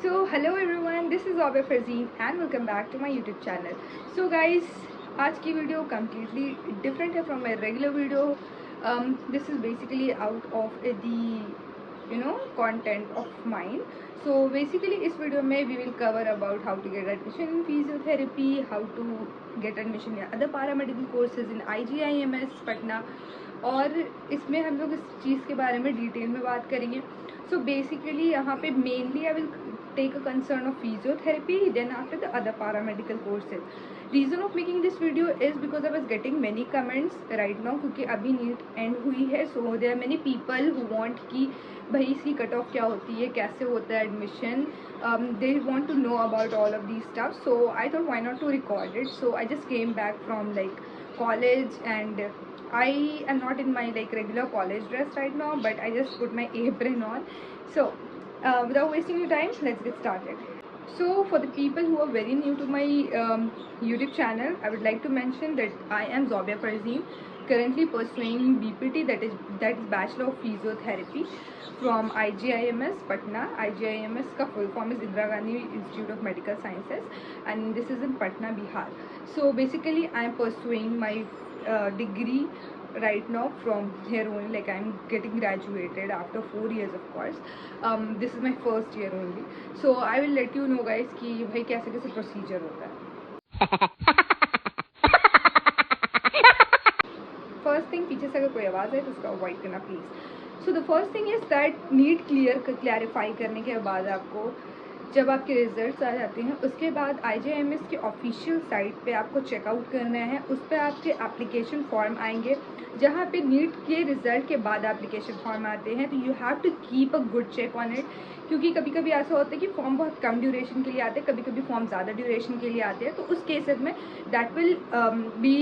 So hello everyone, this is Zobe Farzeen and welcome back to my YouTube channel. So guys, आज की video completely different है from my regular video. This is basically out of the content of mine. So basically इस video में we will cover about how to get admission in physiotherapy, how to get admission in other paramedical courses in IGIMS Patna, और इसमें हम लोग इस चीज़ के बारे में डिटेल में बात करेंगे. So basically यहाँ पे mainly I will take a concern of physiotherapy, then after the other paramedical courses. Reason of making this video is because I was getting many comments right now क्योंकि अभी neat and हुई है. So there are many people who want कि भाई इसकी cut off क्या होती है, कैसे होता है admission. They want to know about all of these stuff. So I thought why not to record it. So I just came back from like college and I am not in my like regular college dress right now, but I just put my apron on. So without wasting your time, let's get started. So for the people who are very new to my YouTube channel, I would like to mention that I am Zobia Farzeen, currently pursuing BPT, that is Bachelor of Physiotherapy from IGIMS Patna. IGIMS का full form is Indira Gandhi Institute of Medical Sciences and this is in Patna, Bihar. So basically I am pursuing my degree right now from here only, like I'm getting graduated after 4 years of course. This is my first year only, so I will let you know guys कि भाई कैसे कैसे procedure होता है. First thing, पीछे से अगर कोई आवाज़ है तो उसका अवॉइड करना please. So the first thing is that NEET clarify करने के बाद आपको जब आपके रिजल्ट्स आ जाते हैं उसके बाद IGIMS के ऑफिशियल साइट पे आपको चेकआउट करना है. उस पर आपके एप्लीकेशन फॉर्म आएंगे जहाँ पे नीट के रिज़ल्ट के बाद एप्लीकेशन फॉर्म आते हैं. तो you have to keep a good check on it, क्योंकि कभी कभी ऐसा होता है कि फॉर्म बहुत कम ड्यूरेशन के लिए आते हैं, कभी कभी फॉर्म ज़्यादा ड्यूरेशन के लिए आते हैं. तो उस केसेस में दैट विल बी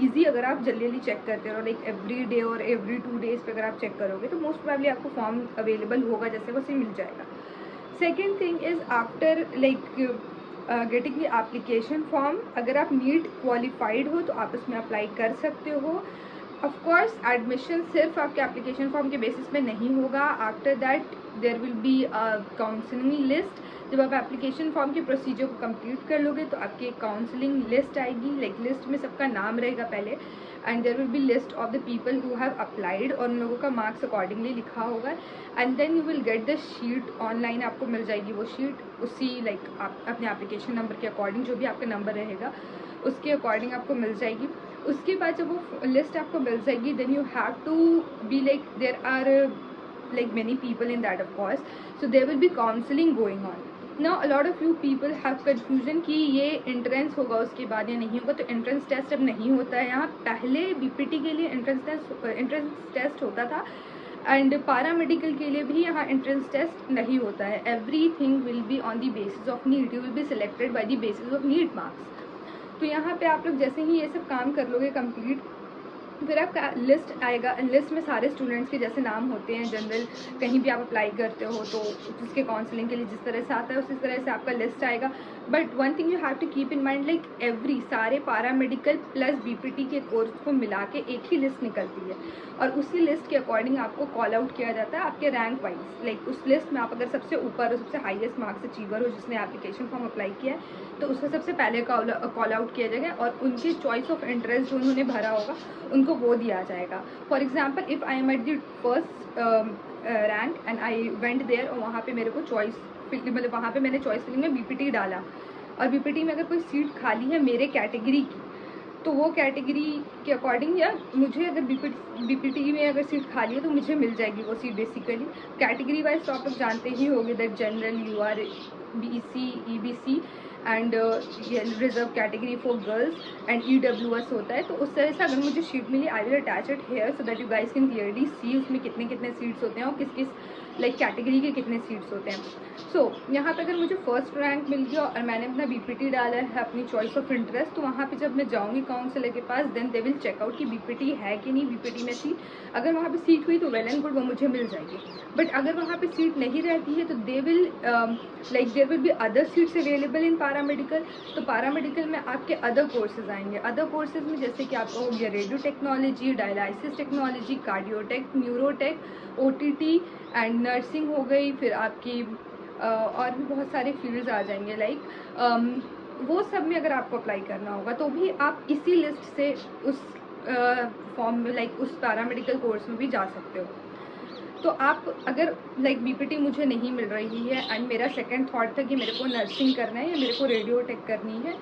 ईजी अगर आप जल्दी जल्दी चेक करते हो, लाइक एवरी डे और एवरी 2 days पे अगर आप चेक करोगे तो मोस्ट प्रोबेबली आपको फॉर्म अवेलेबल होगा जैसे वैसे मिल जाएगा. Second thing is after like getting the application form, अगर आप नीट क्वालिफाइड हो तो आप इसमें अप्लाई कर सकते हो. ऑफ कोर्स एडमिशन सिर्फ आपके एप्लीकेशन फॉर्म के बेसिस पे नहीं होगा. After that there will be a counselling list. जब आप एप्लीकेशन फॉर्म के प्रोसीजर को कंप्लीट कर लोगे तो आपकी काउंसलिंग लिस्ट आएगी, लाइक लिस्ट में सबका नाम रहेगा पहले, and there will be list of the people who have applied और उन लोगों का मार्क्स अकॉर्डिंगली लिखा होगा. And then you will get the sheet online, आपको मिल जाएगी वो शीट उसी लाइक आप अपने एप्लीकेशन नंबर के अकॉर्डिंग, जो भी आपका नंबर रहेगा उसके अकॉर्डिंग आपको मिल जाएगी. उसके बाद जब वो लिस्ट आपको मिल जाएगी then you have to be like there are like many people in that of course, so there will be counseling going on. Now a lot of you people have confusion कि ये entrance होगा उसके बाद या नहीं होगा. तो entrance test अब नहीं होता है यहाँ. पहले BPT के लिए एंट्रेंस टेस्ट होता था एंड पारामेडिकल के लिए भी यहाँ एंट्रेंस टेस्ट नहीं होता है. Everything will be on the basis of NEET. You will be selected by the basis of NEET marks. तो यहाँ पे आप लोग जैसे ही ये सब काम कर लोगे कंप्लीट, फिर आपका लिस्ट आएगा. लिस्ट में सारे स्टूडेंट्स के जैसे नाम होते हैं जनरल, कहीं भी आप अप्लाई करते हो तो उसके काउंसलिंग के लिए जिस तरह से आता है उसी तरह से आपका लिस्ट आएगा. But one thing you have to keep in mind, like every सारे पारामेडिकल प्लस BPT के कोर्स को मिला के एक ही लिस्ट निकलती है और उसी लिस्ट के अकॉर्डिंग आपको कॉल आउट किया जाता है आपके रैंक वाइज. लाइक उस लिस्ट में आप अगर सबसे ऊपर हो, सबसे हाईएस्ट मार्क्स अचीवर हो जिसने एप्लीकेशन फॉर्म अप्लाई किया है, तो उसका सबसे पहले कॉल आउट किया जाएगा और उनकी चॉइस ऑफ इंटरेस्ट जो उन्होंने भरा होगा उनको वो दिया जाएगा. For example if I am at the first rank and I went there और वहाँ पे मेरे को चॉइस मतलब वहाँ पे मैंने चॉइस फिलिंग में BPT डाला और BPT में अगर कोई सीट खाली है मेरे कैटेगरी की तो वो कैटेगरी के अकॉर्डिंग, या मुझे अगर BPT में अगर सीट खाली है तो मुझे मिल जाएगी वो सीट. बेसिकली कैटेगरी वाइज तो आप लोग जानते ही होंगे that general UR BC EBC and reserve category for girls and EWS होता है. तो उस तरह से अगर मुझे शीट मिली I will attach it here so that you guys can clearly see उसमें कितने कितने सीट्स होते हैं और किस किस लाइक कैटेगरी के कितने सीट्स होते हैं. सो यहाँ पे अगर मुझे फर्स्ट रैंक मिल गया और मैंने अपना BPT डाला है अपनी चॉइस ऑफ इंटरेस्ट, तो वहाँ पे जब मैं जाऊँगी काउंसलर के पास देन दे विल चेकआउट कि BPT है कि नहीं. BPT में सीट अगर वहाँ पे सीट हुई तो वेल एंड गुड, वो मुझे मिल जाएगी. बट अगर वहाँ पे सीट नहीं रहती है तो they will like there will be other seats available in paramedical. तो पारामेडिकल में आपके अदर कोर्सेज आएंगे. अदर कोर्सेज में जैसे कि आपका हो गया radio technology, dialysis technology, cardiotech, neurotech, OTT and nursing हो गई, फिर आपकी और भी बहुत सारे फील्ड्स आ जाएंगे लाइक वो सब में अगर आपको अप्लाई करना होगा तो भी आप इसी लिस्ट से उस फॉर्म में लाइक उस पैरामेडिकल कोर्स में भी जा सकते हो। तो आप अगर लाइक बीपीटी मुझे नहीं मिल रही है एंड मेरा सेकंड थॉट था कि मेरे को नर्सिंग करना है या मेरे को रेडियो टेक करनी है,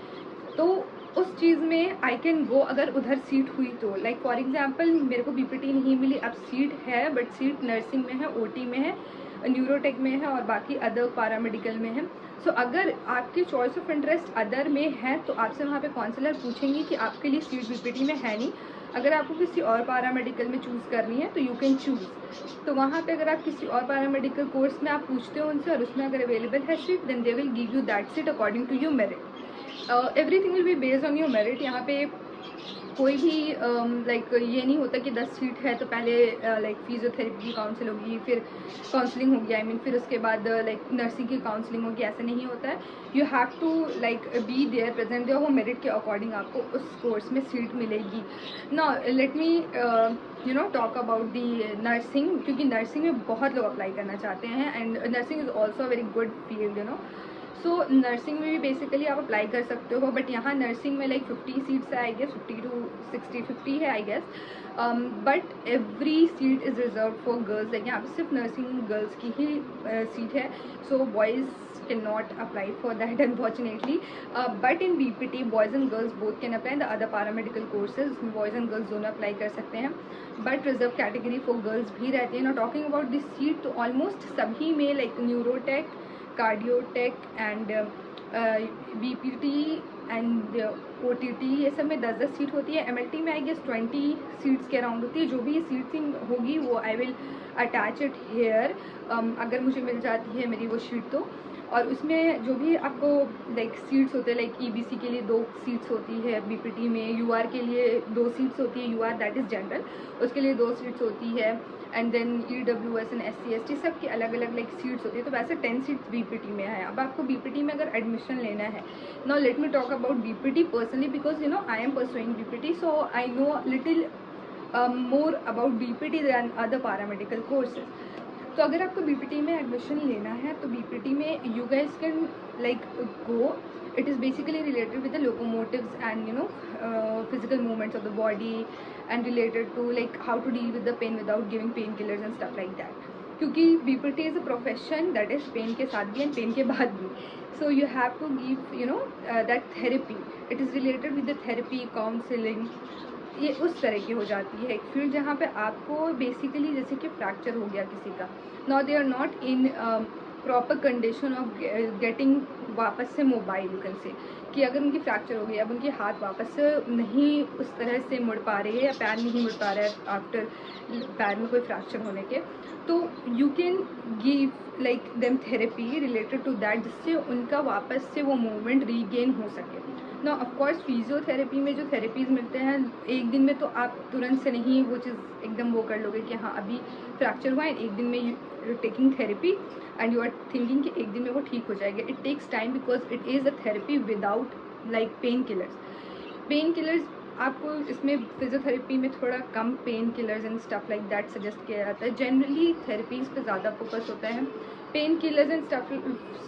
तो उस चीज़ में आई कैन गो अगर उधर सीट हुई तो। लाइक फॉर एग्जांपल मेरे को बीपीटी नहीं मिली, अब सीट है बट सीट नर्सिंग में है, ओटी में है, न्यूरोटेक में है और बाकी अदर पैरामेडिकल में है। सो अगर आपकी चॉइस ऑफ इंटरेस्ट अदर में है तो आपसे वहाँ पे काउंसलर पूछेंगे कि आपके लिए सीट बीपीटी में है नहीं, अगर आपको किसी और पैरामेडिकल में चूज़ करनी है तो यू कैन चूज़। तो वहाँ पे अगर आप किसी और पैरामेडिकल कोर्स में आप पूछते हो उनसे और उसमें अगर अवेलेबल है seat, then they will give you that seat according to your merit. Everything will be based on your merit. यहाँ पे कोई भी लाइक ये नहीं होता कि 10 सीट है तो पहले लाइक फिजियोथेरेपी की काउंसिल होगी, फिर काउंसलिंग होगी, आई मीन फिर उसके बाद लाइक नर्सिंग की काउंसलिंग होगी, ऐसा नहीं होता है। You have to like be there present there, वो मेरिट के अकॉर्डिंग आपको उस कोर्स में सीट मिलेगी। Now let me you know talk about the nursing, क्योंकि नर्सिंग में बहुत लोग अप्लाई करना चाहते हैं and nursing is also a very good field, you know. So nursing में भी बेसिकली आप अप्लाई कर सकते हो, बट यहाँ नर्सिंग में लाइक 50 सीट्स है आई गेस, 50 to 60, 50 है I guess, but every seat is reserve for girls. Like यहाँ पे सिर्फ नर्सिंग गर्ल्स की ही सीट है, so boys can not apply for that unfortunately, but in BPT boys and girls both can apply, the other paramedical courses boys and girls दोनों apply कर सकते हैं, but reserve category for girls भी रहती है। ना talking about this seat, तो almost सभी में like neurotech, cardiotech and BPT and OTT, ये सब में 10-10 सीट होती है। एमएलटी में आई गेस 20 सीट्स के अराउंड होती है। जो भी सीट्स होगी वो I will attach it here, अगर मुझे मिल जाती है मेरी वो शीट तो। और उसमें जो भी आपको लाइक सीट्स होते हैं, लाइक ईबीसी के लिए 2 सीट्स होती है बीपीटी में, यूआर के लिए 2 सीट्स होती है, यूआर दैट इज़ जनरल, उसके लिए 2 सीट्स होती है, and then EWS and SC ST सब की अलग अलग लाइक सीट्स होती है। तो वैसे 10 सीट्स बीपीटी में है। अब आपको बीपीटी में अगर एडमिशन लेना है, now let me talk about BPT personally, because you know I am pursuing BPT, so I know little more about BPT than other paramedical courses. तो अगर आपको बीपीटी में एडमिशन लेना है तो बीपीटी में you guys can like go, it is basically related with the locomotives and you know physical movements of the body and related to like how to deal with the pain without giving painkillers and stuff like that, क्योंकि BPT is a profession that is pain के साथ भी and pain के बाद भी, so you have to give you know that therapy, it is related with the therapy counselling, ये उस तरह की हो जाती है एक फील्ड जहाँ पे आपको बेसिकली जैसे कि फ्रैक्चर हो गया किसी का, now they are not in proper condition of getting वापस से मोबाइल, यू कैन से कि अगर उनकी फ्रैक्चर हो गई, अब उनके हाथ वापस से नहीं उस तरह से मुड़ पा रहे हैं या पैर नहीं मुड़ पा रहा है आफ्टर पैर में कोई फ्रैक्चर होने के, तो you can give like them therapy related to that, जिससे उनका वापस से वो मूवमेंट रीगेन हो सके। ना ऑफकोर्स फिजियोथेरेपी में जो थेरेपीज़ मिलते हैं एक दिन में तो आप तुरंत से नहीं वो चीज़ एकदम वो कर लोगे कि हाँ अभी फ्रैक्चर हुआ है एक दिन में you taking therapy and you are thinking कि एक दिन में वो ठीक हो जाएगा। It takes time because it is a therapy without like pain killers आपको इसमें फिजियोथेरेपी में थोड़ा कम pain killers and stuff like that suggest किया जाता है। जनरली थेरेपीज़ पे ज़्यादा फोकस होता है, पेन किलर्स एंड स्टफ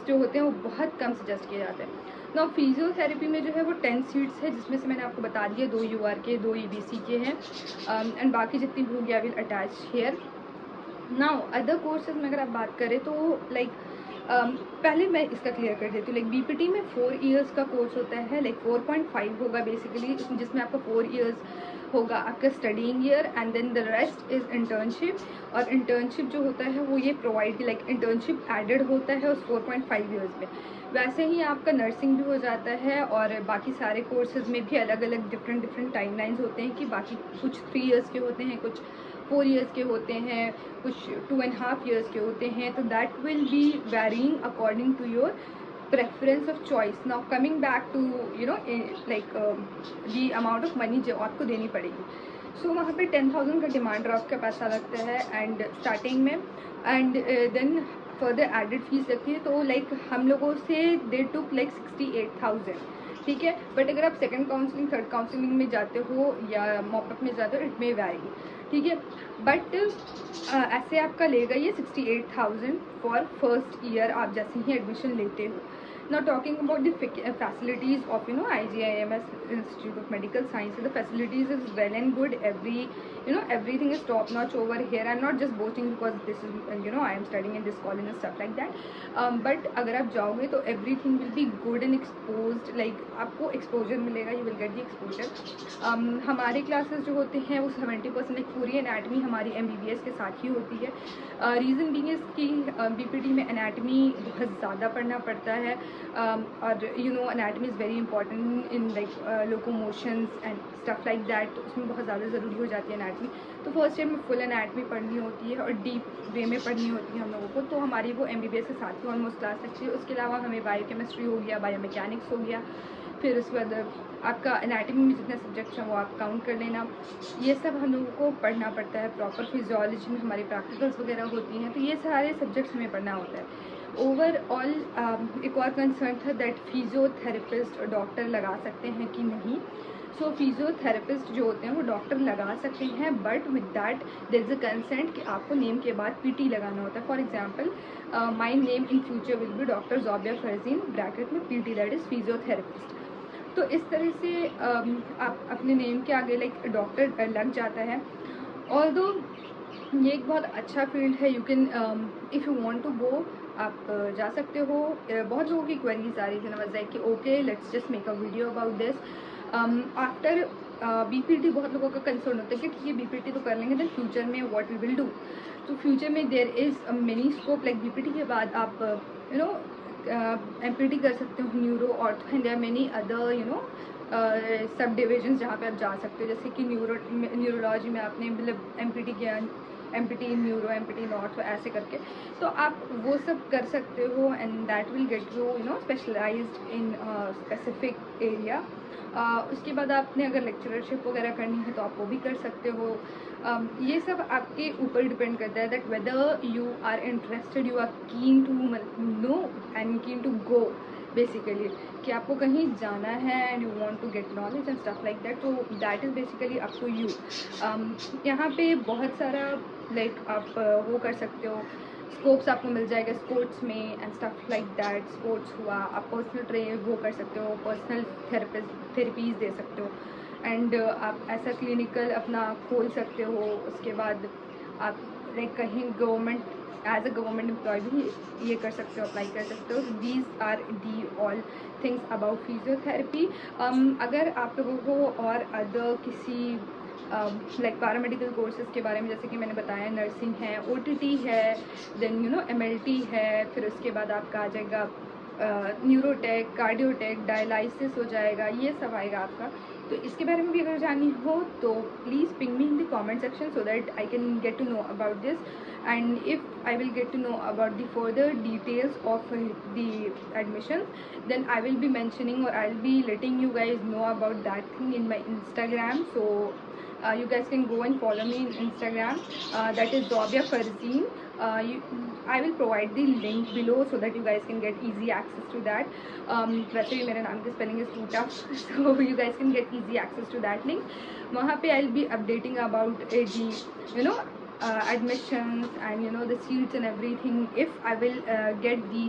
जो होते हैं वो बहुत कम सजेस्ट किए जाते हैं। ना फिजियोथेरेपी में जो है वो 10 सीट्स है, जिसमें से मैंने आपको बता दिया 2 यूआर के 2 ईबीसी के हैं, एंड बाकी जितनी भी होगी I will attach here. Now other courses में अगर आप बात करें तो लाइक पहले मैं इसका क्लियर कर देती हूँ। लाइक बीपीटी में 4 इयर्स का कोर्स होता है, लाइक 4.5 होगा बेसिकली, जिसमें आपका 4 इयर्स होगा आपका studying year and then the rest is internship. और इंटर्नशिप जो होता है वो ये प्रोवाइड लाइक इंटर्नशिप एडेड होता है उस 4.5 इयर्स में। वैसे ही आपका नर्सिंग भी हो जाता है और बाकी सारे कोर्सेज में भी अलग अलग डिफरेंट टाइमलाइंस होते हैं कि बाकी कुछ 3 इयर्स के होते हैं, कुछ 4 इयर्स के होते हैं, कुछ 2.5 इयर्स के होते हैं। तो that will be varying according to your preference of choice. Now coming back to you know like the amount of money जो आपको देनी पड़ेगी, सो वहाँ पे 10,000 का डिमांड ड्राफ्ट का पैसा लगता है एंड स्टार्टिंग में, and then further added fees लगती है। तो लाइक हम लोगों से दे टुक लाइक 68,000, ठीक है। बट अगर आप सेकंड काउंसलिंग थर्ड काउंसलिंग में जाते हो या मॉपअप में जाते हो इट मे वैरी। ठीक है। बट ऐसे आपका लेगा ये 68,000 फॉर फर्स्ट ईयर आप जैसे ही एडमिशन लेते हो। Now talking about the facilities of IGIMS Institute of Medical Sciences, the facilities is well and good. Everything is top notch over here. I'm not just boasting because this is I am studying in this college and stuff like that. But अगर आप जाओगे तो everything will be good and exposed. Like आपको exposure मिलेगा, you will get the exposure. हमारे classes जो होते हैं वो 70% एक पूरी anatomy हमारी MBBS के साथ ही होती है। रीज़न बीइंग इज़ कि BPT में anatomy बहुत ज़्यादा पढ़ना पड़ता है। और anatomy is very important in like locomotions and stuff like that, तो उसमें बहुत ज़्यादा ज़रूरी हो जाती है anatomy। तो फर्स्ट ईयर में फुल anatomy पढ़नी होती है और डीप वे में पढ़नी होती है हम लोगों को। तो हमारी वो MBBS के साथ ही ऑलमोस्ट क्लास लगती है। उसके अलावा हमें बायोकेमिस्ट्री हो गया, बायोमैकेनिक्स हो गया, फिर उसके बाद आपका एनाटमी में जितने सब्जेक्ट्स हैं वो आप काउंट कर लेना। ये सब हम लोगों को पढ़ना पड़ता है। प्रॉपर फिजियोलॉजी में हमारी प्रैक्टिकल्स वगैरह होती हैं, तो ये सारे सब्जेक्ट्स हमें पढ़ना होता है। ओवरऑल एक और कंसर्न था दैट फिजियोथेरेपिस्ट डॉक्टर लगा सकते हैं कि नहीं। सो फिजियोथेरेपिस्ट जो होते हैं वो डॉक्टर लगा सकते हैं, but with that there is a consent कि आपको नेम के बाद PT लगाना होता है। For example my name in future will be doctor Zobia Farzeen, bracket में PT, दैट इज़ फिजियोथेरेपिस्ट। तो इस तरह से आप अपने नेम के आगे लाइक डॉक्टर लग जाता है। ऑल्दो ये एक बहुत अच्छा फील्ड है, you can if you want to go आप जा सकते हो। बहुत लोगों की क्वेरीज आ रही थी नवाज कि okay let's just make a video about this after BPT। बहुत लोगों का कंसर्न होता है कि ठीक है BPT तो कर लेंगे, देन फ्यूचर में व्हाट वी विल डू। तो फ्यूचर में there is many scope, like BPT के बाद आप MPT कर सकते हो, neuro, ortho, and there are many other sub division जहाँ पे आप जा सकते हो। जैसे कि न्यूरोलॉजी में आपने मतलब MPT किया, MPT in neuro, MPT in ortho, ऐसे करके तो आप वो सब कर सकते हो and that will get you specialised in specific area. उसके बाद आपने अगर लेक्चरशिप वगैरह करनी है तो आप वो भी कर सकते हो। ये सब आपके ऊपर डिपेंड करता है that whether you are interested, you are keen to know and keen to go, basically कि आपको कहीं जाना है and you want to get knowledge and stuff like that. तो that is basically up to you. यहाँ पे बहुत सारा लाइक आप वो कर सकते हो, स्कोप्स आपको मिल जाएगा स्पोर्ट्स में and stuff like that. Sports हुआ, आप पर्सनल ट्रेन वो कर सकते हो, पर्सनल थेरेपीज़ दे सकते हो, एंड आप ऐसा क्लिनिकल अपना खोल सकते हो। उसके बाद आप लाइक कहीं government as a government employ भी ये कर सकते हो, अप्लाई कर सकते हो। These are the all things about physiotherapy. अगर आप लोगों को और अदर किसी लाइक पैरामेडिकल कोर्सेज के बारे में, जैसे कि मैंने बताया नर्सिंग है, OTT है, देन MLT है, फिर उसके बाद आपका आ जाएगा न्यूरोटेक, कार्डियोटेक, डायलिसिस हो जाएगा, ये सब आएगा आपका। तो इसके बारे में भी अगर जाननी हो तो please ping me in the comment section so that I can get to know about this, and if I will get to know about the further details of the admission, then I will be mentioning or I'll be letting you guys know about that thing in my Instagram. So you guys can go and follow me in Instagram, that is Zobia Farzeen. I will provide the link below so that you guys can get easy access to that. वैसे भी मेरे नाम की spelling is too tough, so you guys can get easy access to that link. वहाँ पे I'll be updating about the admissions and the seats and everything, if I will get the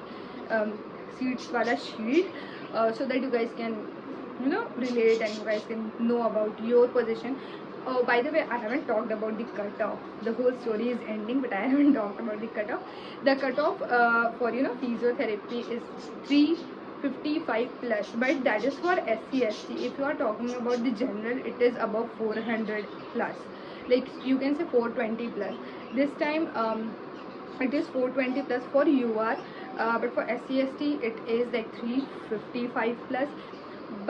seats wala sheet, so that you guys can relate and you guys can know about your position. Oh, by the way, I haven't talked about the cutoff. The whole story is ending, but I haven't talked about the cutoff. The cutoff for physiotherapy is 355 plus, but that is for SC/ST. If you are talking about the general, it is above 400 plus. Like you can say 420 plus. This time it is 420 plus for UR, but for SC/ST it is like 355 plus.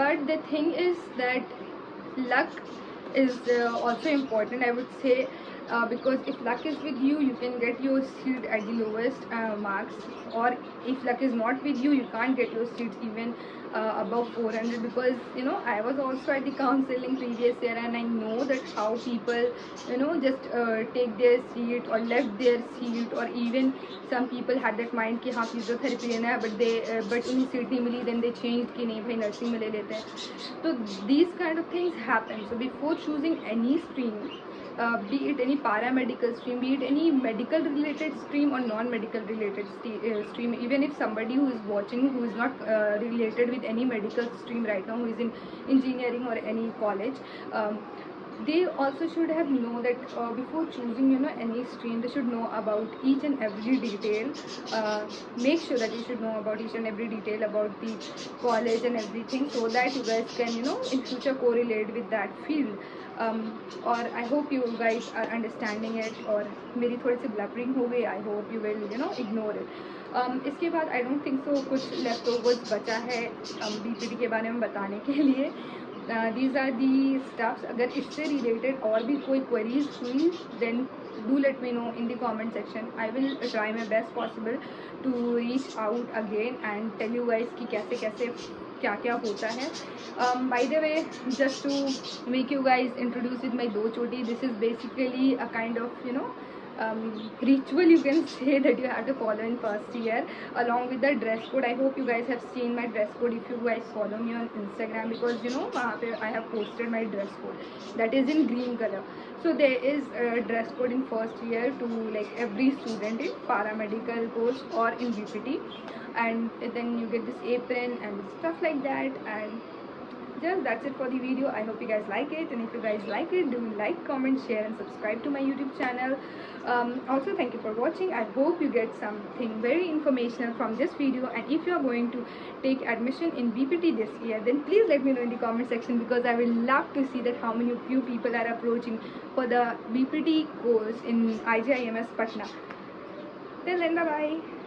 But the thing is that luck is also important, I would say, because if luck is with you, you can get your seat at the lowest marks, or if luck is not with you, you can't get your seats even above 400, because I was also at the counseling previous year and I know that how people just take their seat or left their seat, or even some people had that mind कि हाँ physiotherapy लेना है, but उन्हें seat नहीं मिली, then they changed कि नहीं भाई nursing में ले लेते हैं। तो these kind of things happen. So before choosing any stream, be it any paramedical stream, be it any medical related stream or non-medical related stream. Even if somebody who is watching who is not related with any medical stream right now, who is in engineering or any college, they also should have know that before choosing any stream, they should know about each and every detail. Make sure that you should know about each and every detail about the college and everything, so that you guys can in future correlate with that field. और I hope you guys are understanding it, और मेरी थोड़ी सी ब्लफरिंग हो गई, I hope you will ignore it. इसके बाद I don't think so कुछ left overs बचा है BPT के बारे में बताने के लिए. These are the stuffs. अगर इससे related और भी कोई queries हुई, then do let me know in the comment section. I will try my best possible to reach out again and tell you guys कि कैसे कैसे क्या क्या होता है. By the way, just to make you guys introduce with my do choti, this is basically a kind of ritual, you can say, that you have to follow in first year, along with the dress code. I hope you guys have seen my dress code if you guys follow me on Instagram, because वहाँ पे I have posted my dress code that is in green color. So there is a dress code in first year to like every student in paramedical course or in BPT, and then you get this apron and stuff like that. And just that's it for the video. I hope you guys like it, and if you guys like it, do like, comment, share and subscribe to my YouTube channel. Also, thank you for watching. I hope you get something very informational from this video, and if you are going to take admission in BPT this year, then please let me know in the comment section, because I will love to see that how many of you people are approaching for the BPT course in IJIMS Patna. Till then, bye bye.